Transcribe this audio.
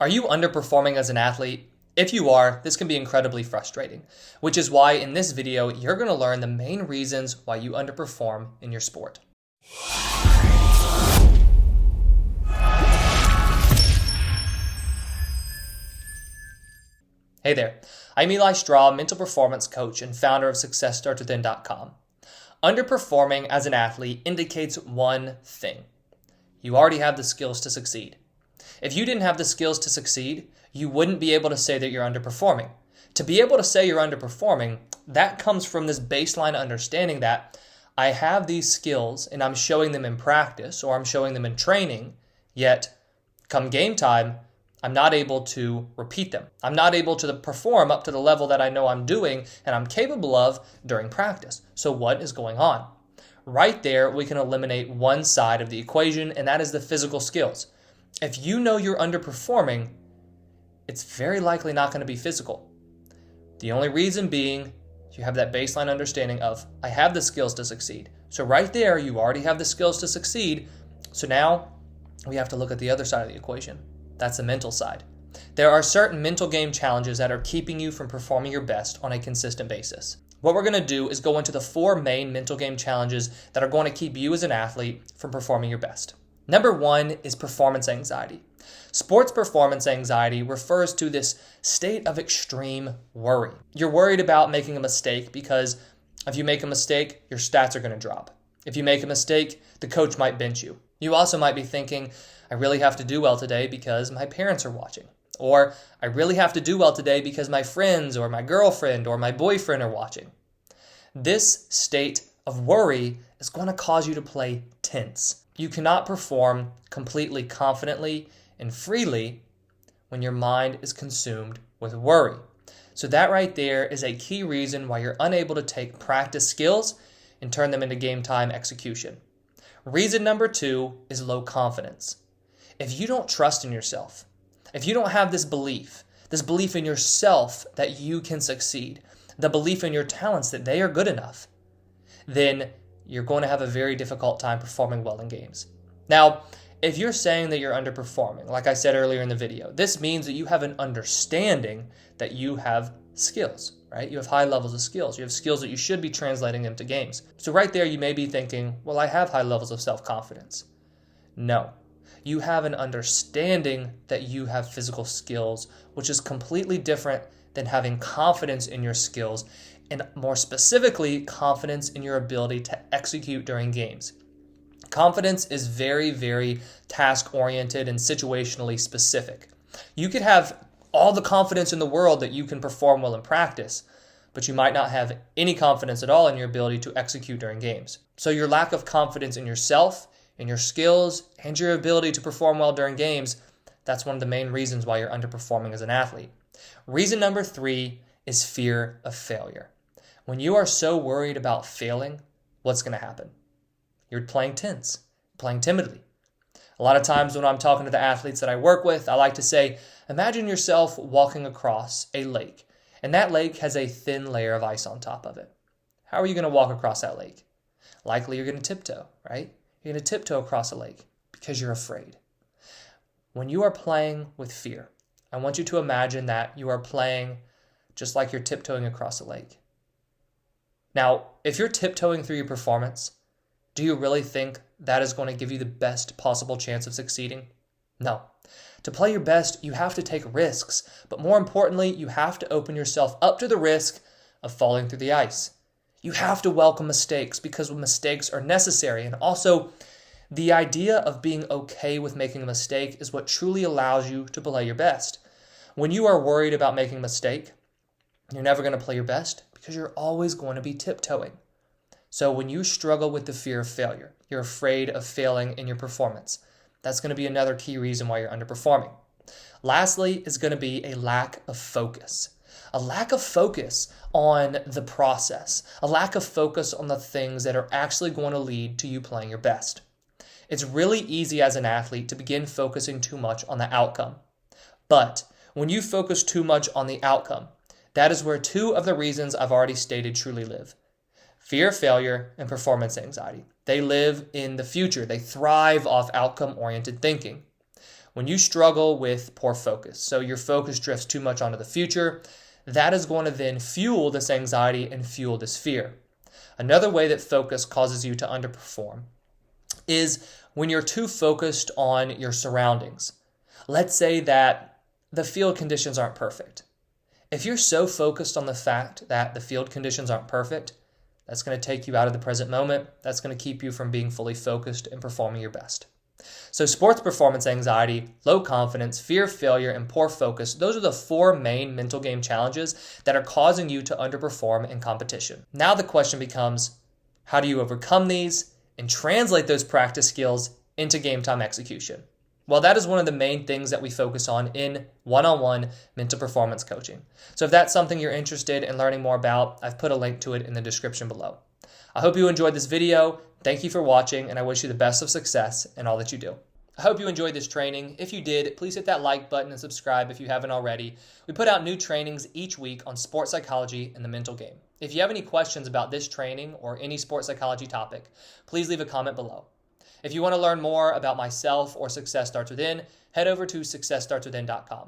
Are you underperforming as an athlete? If you are, this can be incredibly frustrating, which is why in this video, you're going to learn the main reasons why you underperform in your sport. Hey there, I'm Eli Straw, mental performance coach and founder of SuccessStartsWithin.com. Underperforming as an athlete indicates one thing. You already have the skills to succeed. If you didn't have the skills to succeed, you wouldn't be able to say that you're underperforming. To be able to say you're underperforming, that comes from this baseline understanding that I have these skills and I'm showing them in practice or I'm showing them in training, yet come game time, I'm not able to repeat them. I'm not able to perform up to the level that I know I'm doing and I'm capable of during practice. So what is going on? Right there, we can eliminate one side of the equation, and that is the physical skills. If you know you're underperforming, it's very likely not going to be physical. The only reason being you have that baseline understanding of, I have the skills to succeed. So right there, you already have the skills to succeed. So now we have to look at the other side of the equation. That's the mental side. There are certain mental game challenges that are keeping you from performing your best on a consistent basis. What we're going to do is go into the 4 main mental game challenges that are going to keep you as an athlete from performing your best. Number 1 is performance anxiety. Sports performance anxiety refers to this state of extreme worry. You're worried about making a mistake because if you make a mistake, your stats are going to drop. If you make a mistake, the coach might bench you. You also might be thinking, I really have to do well today because my parents are watching. Or I really have to do well today because my friends or my girlfriend or my boyfriend are watching. This state of worry is going to cause you to play tense. You cannot perform completely confidently and freely when your mind is consumed with worry. So that right there is a key reason why you're unable to take practice skills and turn them into game time execution. Reason number 2 is low confidence. If you don't trust in yourself, if you don't have this belief in yourself that you can succeed, the belief in your talents that they are good enough, then you're going to have a very difficult time performing well in games. Now, if you're saying that you're underperforming, like I said earlier in the video, this means that you have an understanding that you have skills, right? You have high levels of skills. You have skills that you should be translating into games. So right there, you may be thinking, well, I have high levels of self-confidence. No. You have an understanding that you have physical skills, which is completely different than having confidence in your skills, and more specifically, confidence in your ability to execute during games. Confidence is very, very task-oriented and situationally specific. You could have all the confidence in the world that you can perform well in practice, but you might not have any confidence at all in your ability to execute during games. So your lack of confidence in yourself, in your skills, and your ability to perform well during games, that's one of the main reasons why you're underperforming as an athlete. Reason number 3 is fear of failure. When you are so worried about failing, what's going to happen? You're playing tense, playing timidly. A lot of times when I'm talking to the athletes that I work with, I like to say, imagine yourself walking across a lake, and that lake has a thin layer of ice on top of it. How are you going to walk across that lake? Likely you're going to tiptoe, right? You're going to tiptoe across a lake because you're afraid. When you are playing with fear, I want you to imagine that you are playing just like you're tiptoeing across a lake. Now, if you're tiptoeing through your performance, do you really think that is going to give you the best possible chance of succeeding? No. To play your best, you have to take risks, but more importantly, you have to open yourself up to the risk of falling through the ice. You have to welcome mistakes because mistakes are necessary, and also the idea of being okay with making a mistake is what truly allows you to play your best. When you are worried about making a mistake, you're never going to play your best because you're always going to be tiptoeing. So when you struggle with the fear of failure, you're afraid of failing in your performance, that's going to be another key reason why you're underperforming. Lastly is going to be a lack of focus. A lack of focus on the process. A lack of focus on the things that are actually going to lead to you playing your best. It's really easy as an athlete to begin focusing too much on the outcome. But when you focus too much on the outcome, that is where 2 of the reasons I've already stated truly live. Fear of failure and performance anxiety. They live in the future. They thrive off outcome-oriented thinking. When you struggle with poor focus, so your focus drifts too much onto the future, that is going to then fuel this anxiety and fuel this fear. Another way that focus causes you to underperform is when you're too focused on your surroundings. Let's say that the field conditions aren't perfect. If you're so focused on the fact that the field conditions aren't perfect, that's going to take you out of the present moment. That's going to keep you from being fully focused and performing your best. So sports performance anxiety, low confidence, fear of failure, and poor focus, those are the 4 main mental game challenges that are causing you to underperform in competition. Now the question becomes, how do you overcome these and translate those practice skills into game time execution? Well, that is one of the main things that we focus on in one-on-one mental performance coaching. So if that's something you're interested in learning more about, I've put a link to it in the description below. I hope you enjoyed this video. Thank you for watching, and I wish you the best of success in all that you do. I hope you enjoyed this training. If you did, please hit that like button and subscribe if you haven't already. We put out new trainings each week on sports psychology and the mental game. If you have any questions about this training or any sports psychology topic, please leave a comment below. If you want to learn more about myself or Success Starts Within, head over to successstartswithin.com.